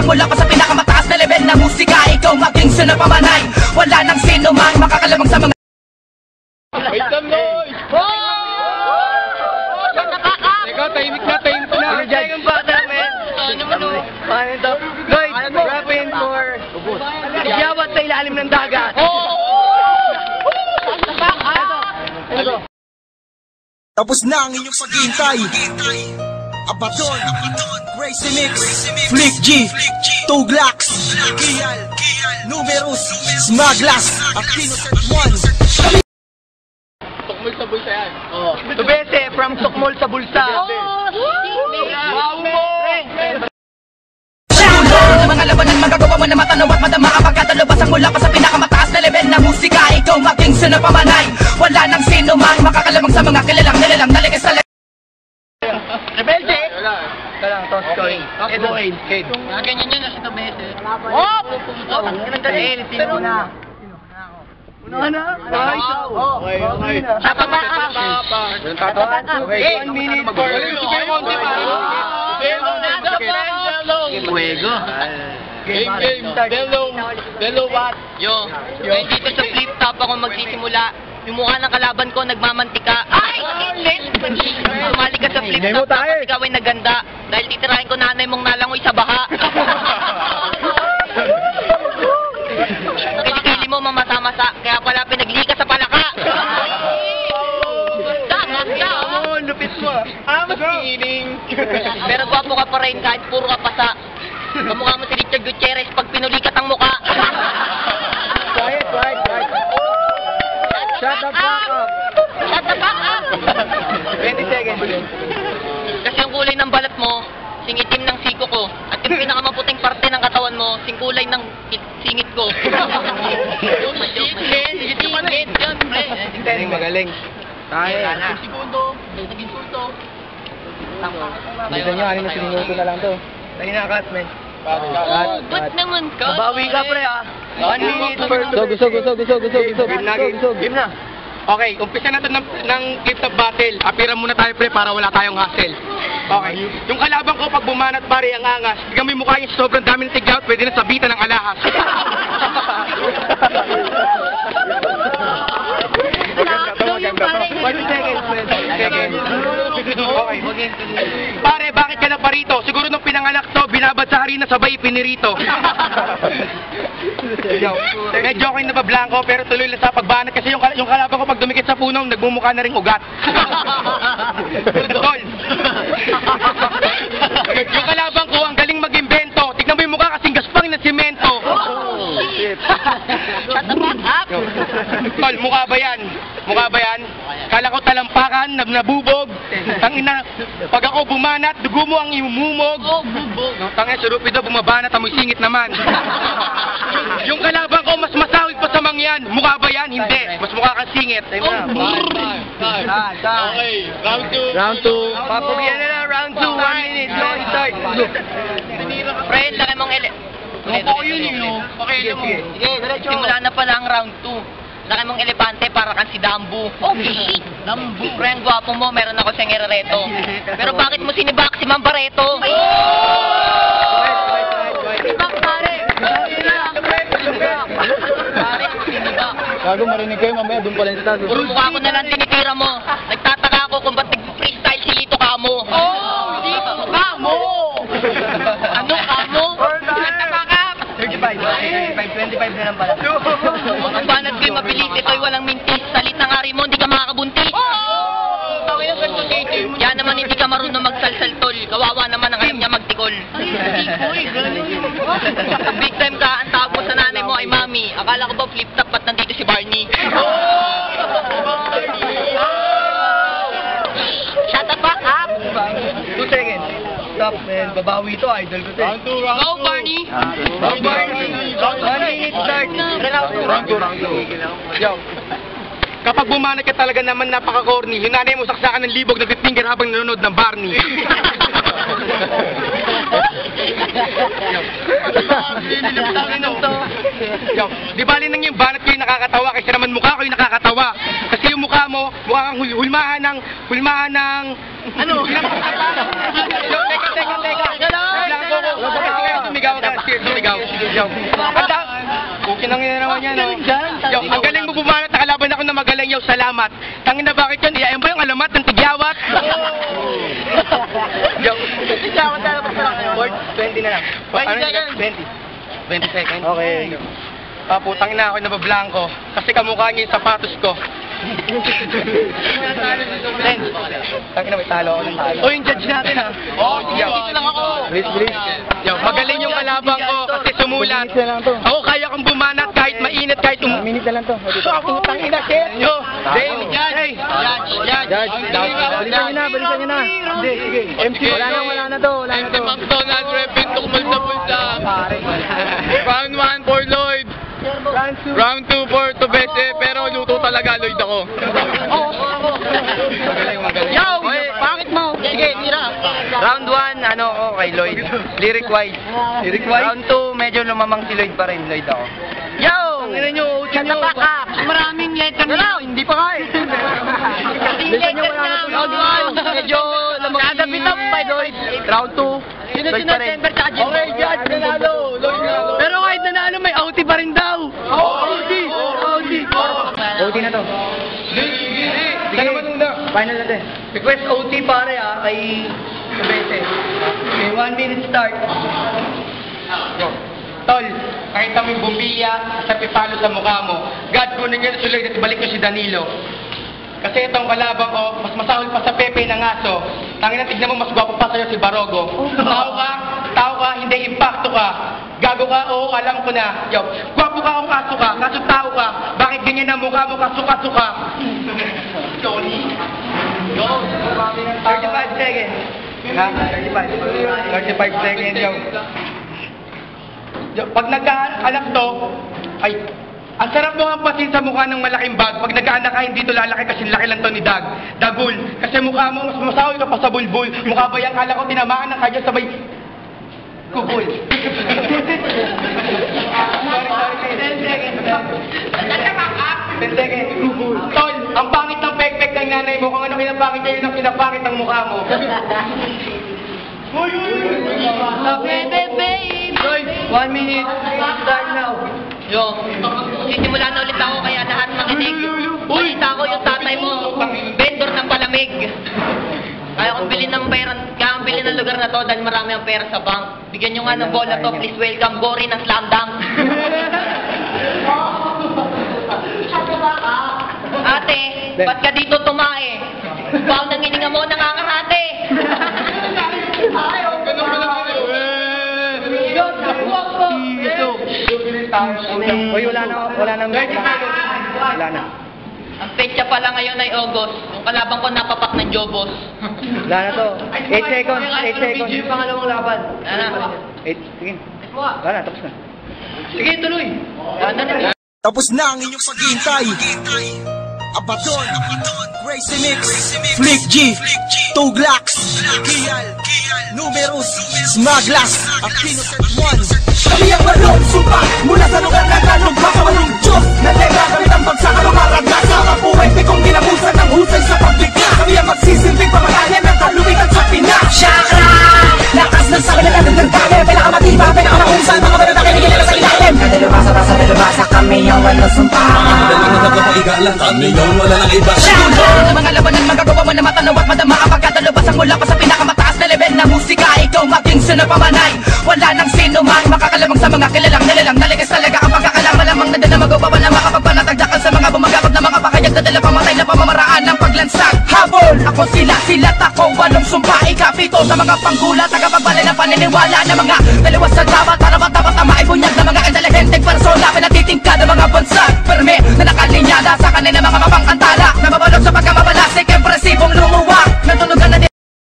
mula pa sa pinakamataas na level na musika. Ikaw maging sunod pamanay. Wala nang sino mang makakalamang sa mga Wait lang, Noy! Teka, tahimik na. Ano dyan? Yung bata, men? Ano mo, no? Paano ito? Noy, rapping for... Igyawat sa ilalim ng dagat. Tapos na ang inyong paghihintay. Abaton, Crazy Mix, Flick G, Tuglax, Kial, Numerous, Smaglas, Akinos at One. Tukmol sa bulsa yan. Tubese, from Tukmol sa bulsa. Wow mo! mga labanan magagawa mo na matanaw at madama kapag katalabasang mula pa sa pinakamataas na level na musika. Ikaw maging sunod pamanay. Wala nang sino mang makakalamang sa mga kilalang nalikas sa Rebelde! Talang, toss coin. Edo Aid. Ganyan yun na si Tubese. Hop! Ang galing. Sino na? Una na? Okay. Okay. 1 minute for... Fuego. Game. Bello what? Yo. Ngayon dito sa flip top ako magsisimula. Yung mukha ng kalaban ko nagmamantika. Ay! Sumali ka sa flip top tapos ikaw ay naganda. Dahil titirahin ko nanay mong nalangoy sa baha. Kilikili mo mamasa-masa. Kaya pala pinaglihi ka sa palaka. Lupit mo. Mas kidding. Pero gwapo ka pa rin kahit puro ka pasa. Kamukha mo si Richard Gutierrez pag pinulikat ang mukha. Quiet. Shut the fuck up. Shut the fuck up. 20 seconds. Kasi yung kulay ng balat mo, singitim ng siko ko. At yung pinakamaputing parte ng katawan mo, singkulay ng singit ko. Magaling. Tayo. Segundo. Naging sulto. Dito nyo, anin na sinuto na lang to. Tayo na, cut, man. Ba't naman ka? Babawi ka, pre, ah. 1 minute per... Game na. Okay, umpisa natin ng clip of battle. Apira muna tayo, pre, para wala tayong hassle. Okay. Yung kalaban ko, pag bumanat, pare, ang angas. Bigyan mo yung mukha yung sobrang dami ng tigout, pwede na sabitan ng alahas. Okay. Pare, bakit ka na parito? Siguro nung pinanganak to, binabad sa harina sabay pinirito. Medyo ako'y nabablanko pero tuloy lang sa pagbanat kasi yung kalaban ko pag dumikit sa puno, nagmumukha na ring ugat. Tol. Yung kalaban ko, ang galing mag-imbento. Tignan mo yung mukha kasing gaspang ng simento. Shut the fuck up! Tol, mukha ba yan? Kala ko talampakan, nabubog. Tangina, pag ako bumanat, dugo mo ang imumumog. Bubog. Tangina, surupido, bumabanat, amoy singit naman. Yung kalaban ko, mas masawig pa sa mangyan. Mukha ba yan? Hindi. Mas mukha kang singit. Okay, Round 2. Papagyan na lang, round 2. 1 minute. Start. Friend, laki mong Simula na pala ang round 2. Laki mong elepante para kang si Dambu. Dambu. Pre, ang gwapo mo, meron ako siyang irareto. Pero bakit mo sinibak si Ma'am Barreto? Sinibak, pare! Sinibak. Gago, marinig kayo, mamaya doon pala yung taso. Puro mukha ko na lang tinitira mo. Nagtataka ako kung ba't nag-freestyle si Lito Kamo. Lito Kamo! Ano Kamo? 25 na lang pala. Ang banat ko'y mabilis, ito'y walang mintis. Salit ng ari mo, hindi ka makakabuntis. Yan naman hindi ka marunong magsalsal tol. Kawawa naman ang alam niya magtikol. Big time ka, ang tawag mo sa nanay mo ay Mami. Akala ko ba flip top, ba't nandito si Barney? Shut the fuck up! 2 seconds. Stop, man. Babawi ito, idol ko ito. Go, Barney! Go, Barney! 1 minute start. Round 2. Yo. Kapag bumanat ka talaga naman napaka-corny, yung nanay mo saksakan ng libog, nagpipinger habang nanonood ng Barney. Yo, di bali nang yung banat ko yung nakakatawa kasi naman mukha ko yung nakakatawa. Kasi yung mukha mo, mukha kang hulmahan ng ano? Teka. Blanco ko. Kasi kayo sumigaw ka. Kinangin na naman yan, no? Yo, ang galing mo bumanat, nakalaban ako na magaling, yo, salamat. Tangin na bakit yun? Iyayin ba yung alamat ng tigyawat? Yo, tigyawat na naman sa board, 20 na lang. 20 seconds. Okay. Putangin na ako, nabablanko. Kasi kamukha niya yung sapatos ko. Tangin na, may talo ako ng talo. O, yung judge natin, ha? Oo, dito lang ako. Bilis. Yo, magaling yung kalabang ko kasi sumulat. Ako kaya kong bumanat kahit mainit, kahit minute na lang to. Ako, tangin na, shit. Yo, Dane, judge. Balikan nyo na. Hindi, sige. MC, wala na to. McDonald, repent to kumal sa pulsa. Round 1 for Lloyd. Round 2 for Tobese, pero luto talaga, Lloyd ako. Yo, bakit mo? Sige, tira. Round 1, kay Lloyd. Lyric-wise. Round 2, medyo lumamang si Lloyd pa rin, Lloyd ako. Yo! Tangina nyo, utin nyo. Maraming letter na. Hindi pa nga eh. Letter na. Round 1, medyo lumamang si Kadabitang pa, Lloyd. Round 2, Lloyd pa rin. Okay, judge, nanalo. Lloyd nanalo. Pero kahit nanalo, may OT pa rin daw. OT na to. Sige, final natin. Request OT pare kay Tobese. Okay, 1 minute start. Tol, kahit kami bumbilya sa pipalo sa mukha mo, God kunin niyo tuloy at balik ko si Danilo. Kasi itong kalabang ko, mas masahol pa sa Pepe ng aso. Tangina, tignan mo, mas gwapo pa sa'yo si Barogo. Tao ka, hindi impacto ka. Gago ka, oo, alam ko na. Yo, gwapo ka kung aso ka, kaso tao ka. Bakit ganyan ang mukha mo, kasuka-suka? Sorry. Yo, 35 seconds. Ha? 35 seconds, yo. Yo, pag nagkaanak to, ay, ang sarap mo ang pasin sa mukha ng malaking bag. Pag nag-aanak ka, hindi to lalaki kasi laki lang to ni Dagul. Kasi mukha mo, mas masahoy ka pa sa bulbul. Mukha ba yan? Kala ko tinamaan ng kanya sabay kubul. Sorry. 10 seconds. Tol, ang pangit ng pek-pek ng nanay mo. Kung ano kinapangit niya, yun ang kinapangit ng mukha mo. Baby, babe. 1 minute. Start now. Yo, sisimula na ulit ako kaya lahat makinig. Balita ko yung tatay mo, vendor ng palamig. Kaya kung bilhin ng lugar na to dahil marami ang pera sa bank. Bigyan nyo nga ng bola to, please welcome Gori ng Slam Dunk. Ate, ba't ka dito tumae? Baw nang hininga mo, nangangarate. Uy, wala na. Ang petsa pala ngayon ay August. Yung kalabang ko napapak ng Jobos. Wala na to. 8 seconds. Yung pangalawang laban. Ano? 8, sige. Wala na, tapos na. Sige, tuloy. Ano na? Tapos na ang inyong paghihintay. Abaddon, Crazy Mix, Flick G, Tuglax, Kial, Numerous, Smaglas, at Innocent One. Kami ang malong sumpa mula sa lugar na kalumpa sa walong Diyos na teka gamit ang bagsakan o maraglas sa mga puwente kong dinabusan ng husay sa pagbigla. Kami ang magsisilbing pamatayan ng kalubigan sa Pinas. Chakra! Lakas ng sakit na nagdagdagdagdagdagdag. Pinakamatiba, pinakamahusan, mga meron na kinikilala sa ilalim. Nadalubasa kami ang walong sumpa. Daling na nagpapaigalan, kami yun, wala nang iba. Ang mga labanan magagawa mo na matanaw at madama ang pagkatalubasang mula pa sa pinakamataas na level na musika. Ikaw maging sunod pamanay. Wala nang sino mang makakalamang sa mga kilalang nilalang. Nalikas talaga ang pagkakalang malamang na dala magawa pa na makapagpanatagdakan sa mga bumagabag na mga pakayag na dala pamatay na pamamaraan ng paglansag. Habol! Ako sila't ako walong sumpa ikapito sa mga panggulat. Tagapagbala ng paniniwala na mga dalawa sa tama